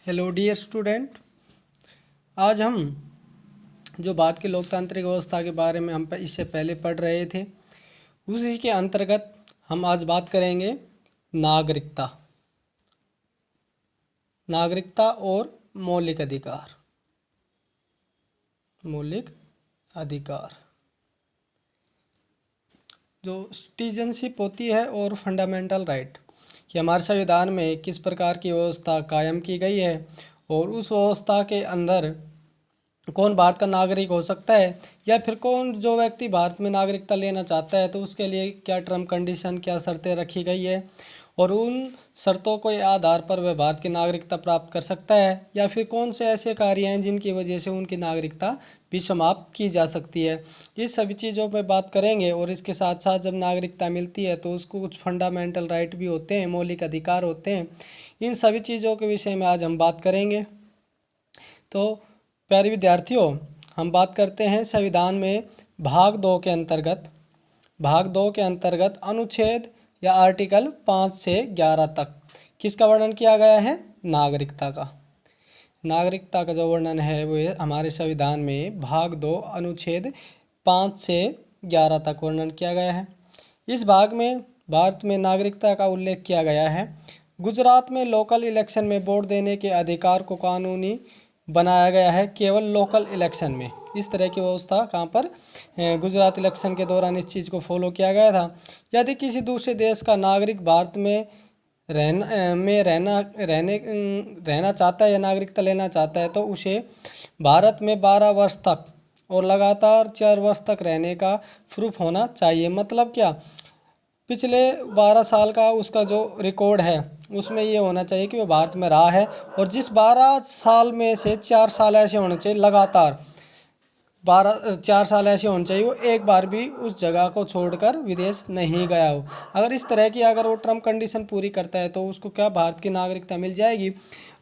Hello dear student. आज हम जो भारत की लोकतांत्रिक व्यवस्था के बारे में हम इससे पहले पढ़ रहे थे, उसी के अंतर्गत हम आज बात करेंगे नागरिकता और मौलिक अधिकार। जो सिटीजनशिप होती है और फंडामेंटल राइट कि हमारे संविधान में किस प्रकार की व्यवस्था कायम की गई है और उस व्यवस्था के अंदर कौन भारत का नागरिक हो सकता है या फिर कौन जो व्यक्ति भारत में नागरिकता लेना चाहता है तो उसके लिए क्या टर्म कंडीशन, क्या शर्तें रखी गई है और उन शर्तों के आधार पर वह भारत की नागरिकता प्राप्त कर सकता है या फिर कौन से ऐसे कार्य हैं जिनकी वजह से उनकी नागरिकता भी समाप्त की जा सकती है। ये सभी चीज़ों पर बात करेंगे और इसके साथ साथ जब नागरिकता मिलती है तो उसको कुछ फंडामेंटल राइट भी होते हैं, मौलिक अधिकार होते हैं। इन सभी चीज़ों के विषय में आज हम बात करेंगे। तो प्यारे विद्यार्थियों, हम बात करते हैं संविधान में भाग 2 के अंतर्गत अनुच्छेद या आर्टिकल 5 से 11 तक किसका वर्णन किया गया है? नागरिकता का जो वर्णन है वो हमारे संविधान में भाग 2 अनुच्छेद 5 से 11 तक वर्णन किया गया है। इस भाग में भारत में नागरिकता का उल्लेख किया गया है। गुजरात में लोकल इलेक्शन में वोट देने के अधिकार को कानूनी बनाया गया है केवल लोकल इलेक्शन में। इस तरह की व्यवस्था कहाँ पर? गुजरात इलेक्शन के दौरान इस चीज़ को फॉलो किया गया था। यदि किसी दूसरे देश का नागरिक भारत में रहना चाहता है या नागरिकता लेना चाहता है तो उसे भारत में 12 वर्ष तक और लगातार 4 वर्ष तक रहने का प्रूफ होना चाहिए। मतलब क्या? पिछले 12 साल का उसका जो रिकॉर्ड है उसमें ये होना चाहिए कि वो भारत में रहा है और जिस 12 साल में से 4 साल ऐसे होने चाहिए, लगातार 4 साल ऐसे होने चाहिए वो एक बार भी उस जगह को छोड़कर विदेश नहीं गया हो। अगर इस तरह की अगर वो टर्म कंडीशन पूरी करता है तो उसको क्या भारत की नागरिकता मिल जाएगी।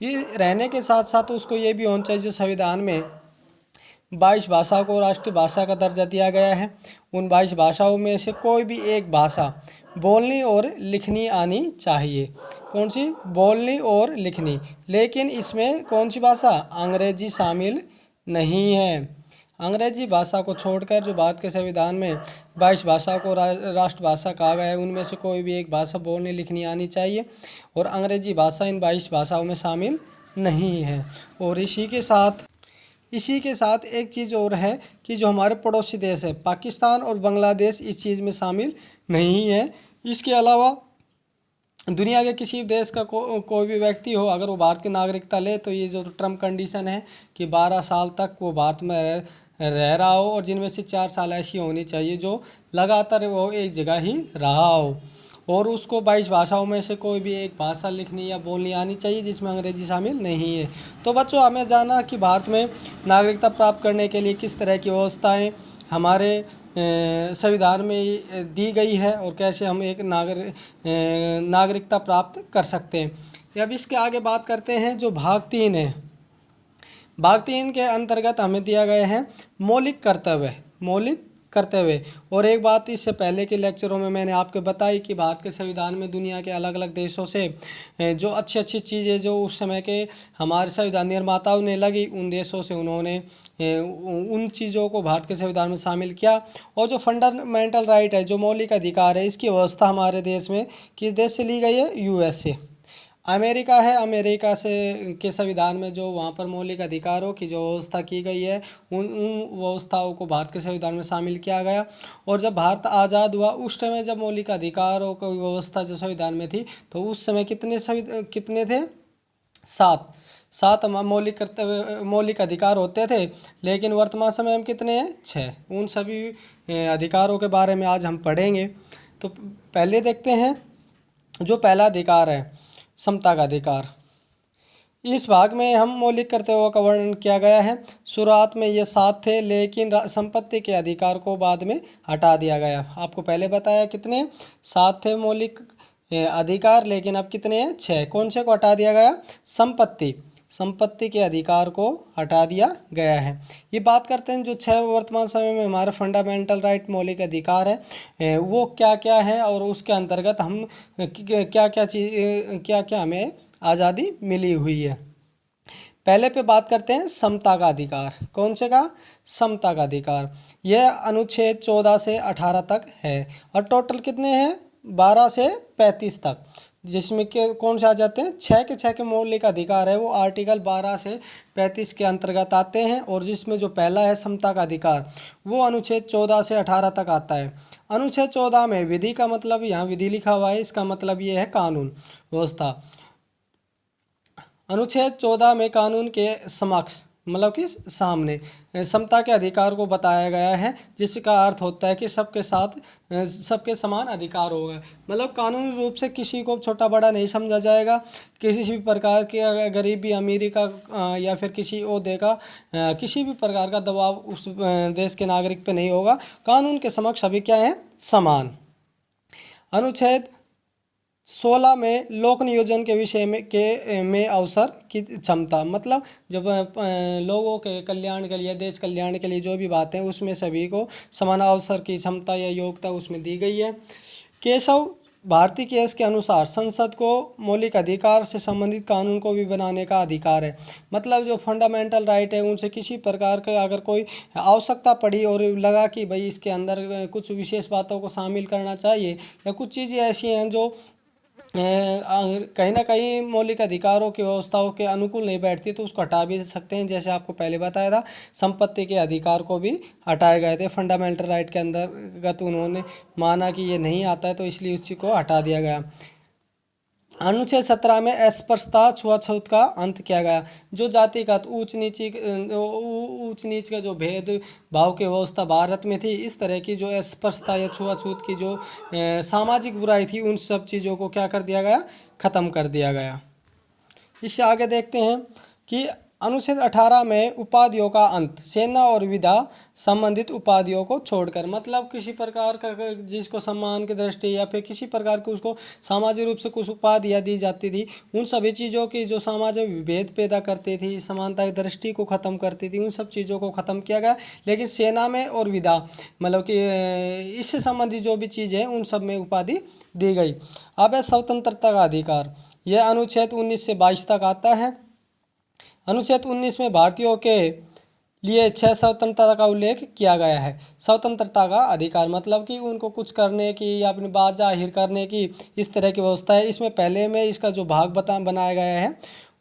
ये रहने के साथ साथ उसको ये भी होना चाहिए जो संविधान में 22 भाषा को राष्ट्रीय भाषा का दर्जा दिया गया है, उन 22 भाषाओं में से कोई भी एक भाषा बोलनी और लिखनी आनी चाहिए। कौन सी? बोलनी और लिखनी। लेकिन इसमें कौन सी भाषा? अंग्रेजी शामिल नहीं है। अंग्रेजी भाषा को छोड़कर जो भारत के संविधान में 22 भाषा को राष्ट्रभाषा कहा गया है उनमें से कोई भी एक भाषा बोलनी लिखनी आनी चाहिए और अंग्रेजी भाषा इन 22 भाषाओं में शामिल नहीं है। और इसी के साथ एक चीज़ और है कि जो हमारे पड़ोसी देश है पाकिस्तान और बांग्लादेश इस चीज़ में शामिल नहीं है। इसके अलावा दुनिया के किसी देश का कोई भी व्यक्ति हो, अगर वो भारत की नागरिकता ले तो ये जो टर्म कंडीशन है कि 12 साल तक वो भारत में रह रहा हो और जिनमें से 4 साल ऐसी होनी चाहिए जो लगातार वो एक जगह ही रहा हो और उसको 22 भाषाओं में से कोई भी एक भाषा लिखनी या बोलनी आनी चाहिए जिसमें अंग्रेजी शामिल नहीं है। तो बच्चों, हमें जाना कि भारत में नागरिकता प्राप्त करने के लिए किस तरह की व्यवस्थाएं हमारे संविधान में दी गई है और कैसे हम एक नागरिकता प्राप्त कर सकते हैं। अब इसके आगे बात करते हैं जो भाग 3 है। भाग 3 के अंतर्गत हमें दिया गया है मौलिक कर्तव्य। और एक बात इससे पहले के लेक्चरों में मैंने आपको बताई कि भारत के संविधान में दुनिया के अलग अलग देशों से जो अच्छी अच्छी चीज़ें जो उस समय के हमारे संविधान निर्माताओं ने लगी उन देशों से उन्होंने उन चीज़ों को भारत के संविधान में शामिल किया। और जो फंडामेंटल राइट है, जो मौलिक अधिकार है, इसकी व्यवस्था हमारे देश में किस देश से ली गई है? USA। अमेरिका है, अमेरिका से के संविधान में जो वहाँ पर मौलिक अधिकारों की जो व्यवस्था की गई है उन व्यवस्थाओं को भारत के संविधान में शामिल किया गया। और जब भारत आज़ाद हुआ उस समय जब मौलिक अधिकारों की व्यवस्था जो संविधान में थी तो उस समय कितने थे? 7 मौलिक अधिकार होते थे, लेकिन वर्तमान समय हम कितने हैं? 6। उन सभी अधिकारों के बारे में आज हम पढ़ेंगे। तो पहले देखते हैं जो पहला अधिकार है समता का अधिकार। इस भाग में हम मौलिक कर्तव्यों का वर्णन किया गया है। शुरुआत में ये 7 थे लेकिन संपत्ति के अधिकार को बाद में हटा दिया गया। आपको पहले बताया कितने? 7 थे मौलिक अधिकार, लेकिन अब कितने हैं? 6। कौन से को हटा दिया गया? संपत्ति के अधिकार को हटा दिया गया है। ये बात करते हैं जो 6 वर्तमान समय में हमारे फंडामेंटल राइट मौलिक अधिकार है वो क्या क्या है और उसके अंतर्गत हम क्या क्या हमें आज़ादी मिली हुई है। पहले पे बात करते हैं समता का अधिकार। कौन से का? समता का अधिकार। यह अनुच्छेद 14 से 18 तक है और टोटल कितने हैं? 12 से 35 तक, जिसमें के कौन से आ जाते हैं? 6 के मौलिक अधिकार है वो आर्टिकल 12 से 35 के अंतर्गत आते हैं। और जिसमें जो पहला है समता का अधिकार, वो अनुच्छेद 14 से 18 तक आता है। अनुच्छेद 14 में विधि का मतलब, यहाँ विधि लिखा हुआ है, इसका मतलब ये है कानून व्यवस्था। अनुच्छेद 14 में कानून के समक्ष मतलब कि सामने समता के अधिकार को बताया गया है, जिसका अर्थ होता है कि सबके साथ सबके समान अधिकार होगा। मतलब कानूनी रूप से किसी को छोटा बड़ा नहीं समझा जाएगा, किसी भी प्रकार की गरीबी अमीरी का या फिर किसी ओहदे का किसी भी प्रकार का दबाव उस देश के नागरिक पे नहीं होगा। कानून के समक्ष सभी क्या हैं? समान। अनुच्छेद 16 में लोक नियोजन के विषय में अवसर की क्षमता, मतलब जब लोगों के कल्याण के लिए, देश कल्याण के लिए जो भी बातें, उसमें सभी को समान अवसर की क्षमता या योग्यता उसमें दी गई है। केशव भारती केस के अनुसार संसद को मौलिक अधिकार से संबंधित कानून को भी बनाने का अधिकार है। मतलब जो फंडामेंटल राइट है, उनसे किसी प्रकार का अगर कोई आवश्यकता पड़ी और लगा कि भाई इसके अंदर कुछ विशेष बातों को शामिल करना चाहिए, या कुछ चीज़ें ऐसी हैं जो कहीं ना कहीं मौलिक अधिकारों की व्यवस्थाओं के अनुकूल नहीं बैठती, तो उसको हटा भी सकते हैं। जैसे आपको पहले बताया था, संपत्ति के अधिकार को भी हटाए गए थे फंडामेंटल राइट के अंतर्गत। उन्होंने माना कि ये नहीं आता है, तो इसलिए उसी को हटा दिया गया। अनुच्छेद 17 में अस्पृश्यता छुआछूत का अंत किया गया। जो जातिगत ऊंच नीच का जो भेद भाव की व्यवस्था भारत में थी, इस तरह की जो अस्पृश्यता या छुआछूत की जो सामाजिक बुराई थी, उन सब चीज़ों को क्या कर दिया गया? ख़त्म कर दिया गया। इससे आगे देखते हैं कि अनुच्छेद 18 में उपाधियों का अंत, सेना और विधा संबंधित उपाधियों को छोड़कर, मतलब किसी प्रकार का जिसको सम्मान की दृष्टि या फिर किसी प्रकार की उसको सामाजिक रूप से कुछ उपाधियाँ दी जाती थी, उन सभी चीज़ों की जो समाज में विभेद पैदा करती थी, समानता की दृष्टि को ख़त्म करती थी, उन सब चीज़ों को ख़त्म किया गया। लेकिन सेना में और विधा मतलब कि इससे संबंधित जो भी चीज़ है, उन सब में उपाधि दी गई। अब है स्वतंत्रता का अधिकार। यह अनुच्छेद 19 से 22 तक आता है। अनुच्छेद 19 में भारतीयों के लिए 6 स्वतंत्रता का उल्लेख किया गया है। स्वतंत्रता का अधिकार मतलब कि उनको कुछ करने की या अपनी बात जाहिर करने की, इस तरह की व्यवस्था है। इसमें पहले में इसका जो भाग बनाया गया है,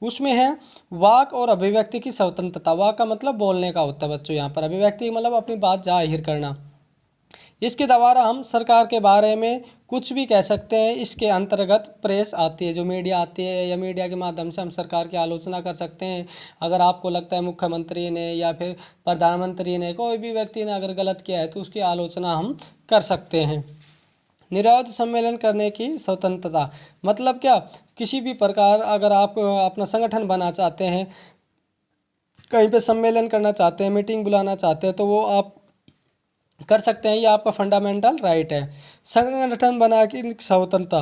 उसमें है वाक और अभिव्यक्ति की स्वतंत्रता। वाक का मतलब बोलने का होता है बच्चों, यहाँ पर अभिव्यक्ति मतलब अपनी बात जाहिर करना। इसके द्वारा हम सरकार के बारे में कुछ भी कह सकते हैं। इसके अंतर्गत प्रेस आती है, जो मीडिया आती है, या मीडिया के माध्यम से हम सरकार की आलोचना कर सकते हैं। अगर आपको लगता है मुख्यमंत्री ने या फिर प्रधानमंत्री ने, कोई भी व्यक्ति ने अगर गलत किया है, तो उसकी आलोचना हम कर सकते हैं। निरवधि सम्मेलन करने की स्वतंत्रता मतलब क्या? किसी भी प्रकार अगर आप अपना संगठन बनाना चाहते हैं, कहीं पे सम्मेलन करना चाहते हैं, मीटिंग बुलाना चाहते हैं, तो वो आप कर सकते हैं। ये आपका फंडामेंटल राइट है। संगठन बना की स्वतंत्रता,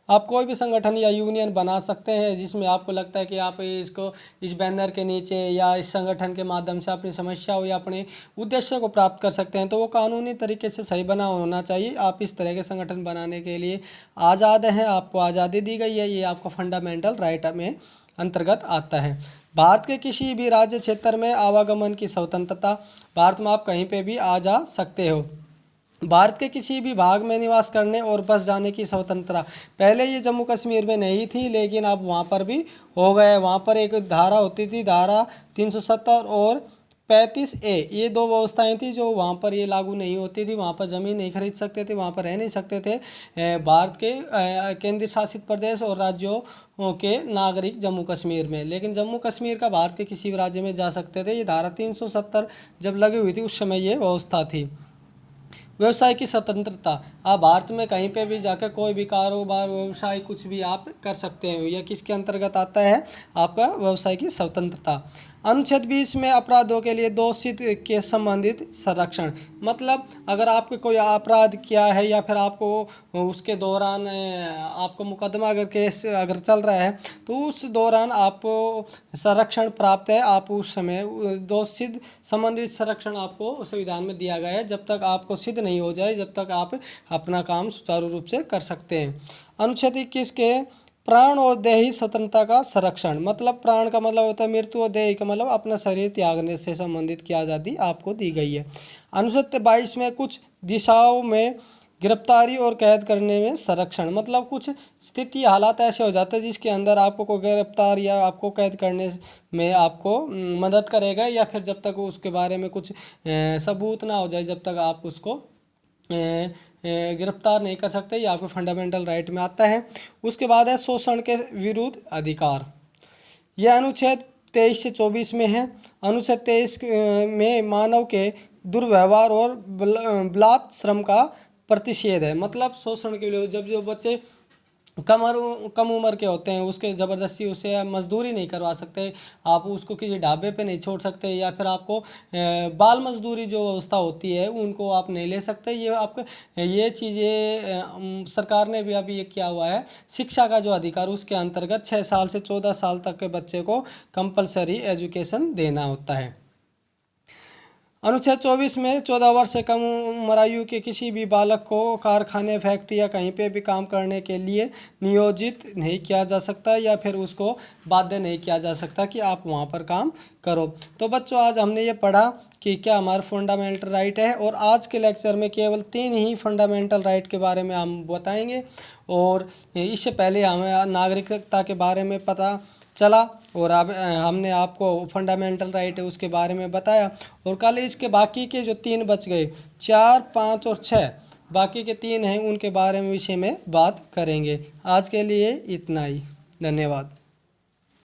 आप कोई भी संगठन या यूनियन बना सकते हैं, जिसमें आपको लगता है कि आप इसको इस बैनर के नीचे या इस संगठन के माध्यम से अपनी समस्या हो या अपने उद्देश्य को प्राप्त कर सकते हैं। तो वो कानूनी तरीके से सही बना होना चाहिए। आप इस तरह के संगठन बनाने के लिए आज़ाद हैं, आपको आज़ादी दी गई है। ये आपका फंडामेंटल राइट में अंतर्गत आता है। भारत के किसी भी राज्य क्षेत्र में आवागमन की स्वतंत्रता, भारत में आप कहीं पे भी आ जा सकते हो। भारत के किसी भी भाग में निवास करने और बस जाने की स्वतंत्रता, पहले ये जम्मू कश्मीर में नहीं थी, लेकिन अब वहाँ पर भी हो गए। वहाँ पर एक धारा होती थी, धारा 370 और 35A, ये 2 व्यवस्थाएं थी जो वहाँ पर ये लागू नहीं होती थी। वहाँ पर ज़मीन नहीं खरीद सकते थे, वहाँ पर रह नहीं सकते थे भारत के केंद्रीय शासित प्रदेश और राज्यों के नागरिक जम्मू कश्मीर में। लेकिन जम्मू कश्मीर का भारत के किसी भी राज्य में जा सकते थे। ये धारा 370 जब लगी हुई थी, उस समय ये व्यवस्था थी। व्यवसाय की स्वतंत्रता, आप भारत में कहीं पे भी जाकर कोई भी कारोबार व्यवसाय कुछ भी आप कर सकते हैं। यह किसके अंतर्गत आता है? आपका व्यवसाय की स्वतंत्रता। अनुच्छेद 20 में अपराधों के लिए दोषित के संबंधित संरक्षण, मतलब अगर आपको कोई अपराध किया है या फिर आपको उसके दौरान आपको मुकदमा अगर केस अगर चल रहा है, तो उस दौरान आपको संरक्षण प्राप्त है। आप उस समय दोषित संबंधित संरक्षण आपको संविधान में दिया गया है। जब तक आपको सिद्ध नहीं हो जाए, जब तक आप अपना काम सुचारू रूप से कर सकते हैं। अनुच्छेद 21 के प्राण और देही स्वतंत्रता का संरक्षण, मतलब प्राण का मतलब होता है मृत्यु और देही का मतलब अपना शरीर त्यागने से संबंधित की आज़ादी आपको दी गई है। अनुच्छेद 22 में कुछ दिशाओं में गिरफ्तारी और कैद करने में संरक्षण, मतलब कुछ स्थिति हालात ऐसे हो जाते हैं जिसके अंदर आपको कोई गिरफ्तार या आपको कैद करने में आपको मदद करेगा, या फिर जब तक उसके बारे में कुछ सबूत ना हो जाए जब तक आप उसको गिरफ्तार नहीं कर सकते। ये आपके फंडामेंटल राइट में आता है। उसके बाद है शोषण के विरुद्ध अधिकार, यह अनुच्छेद 23 से 24 में है। अनुच्छेद 23 में मानव के दुर्व्यवहार और बलात् श्रम का प्रतिषेध है, मतलब शोषण के लिए जब जो बच्चे कम उम्र के होते हैं उसके ज़बरदस्ती उसे मजदूरी नहीं करवा सकते, आप उसको किसी ढाबे पे नहीं छोड़ सकते, या फिर आपको बाल मजदूरी जो व्यवस्था होती है उनको आप नहीं ले सकते। ये आपके ये चीज़ें सरकार ने भी अभी ये किया हुआ है। शिक्षा का जो अधिकार उसके अंतर्गत 6 साल से 14 साल तक के बच्चे को कंपलसरी एजुकेशन देना होता है। अनुच्छेद 24 में 14 वर्ष से कम उम्र आयु के किसी भी बालक को कारखाने, फैक्ट्री या कहीं पे भी काम करने के लिए नियोजित नहीं किया जा सकता, या फिर उसको बाध्य नहीं किया जा सकता कि आप वहाँ पर काम करो। तो बच्चों आज हमने ये पढ़ा कि क्या हमारा फंडामेंटल राइट है, और आज के लेक्चर में केवल 3 ही फंडामेंटल राइट के बारे में हम बताएंगे, और इससे पहले हमें नागरिकता के बारे में पता चला, और अब हमने आपको फंडामेंटल राइट है उसके बारे में बताया। और कल इसके बाकी के जो 3 बच गए, 4, 5 और 6, बाकी के 3 हैं उनके बारे में विषय में बात करेंगे। आज के लिए इतना ही, धन्यवाद।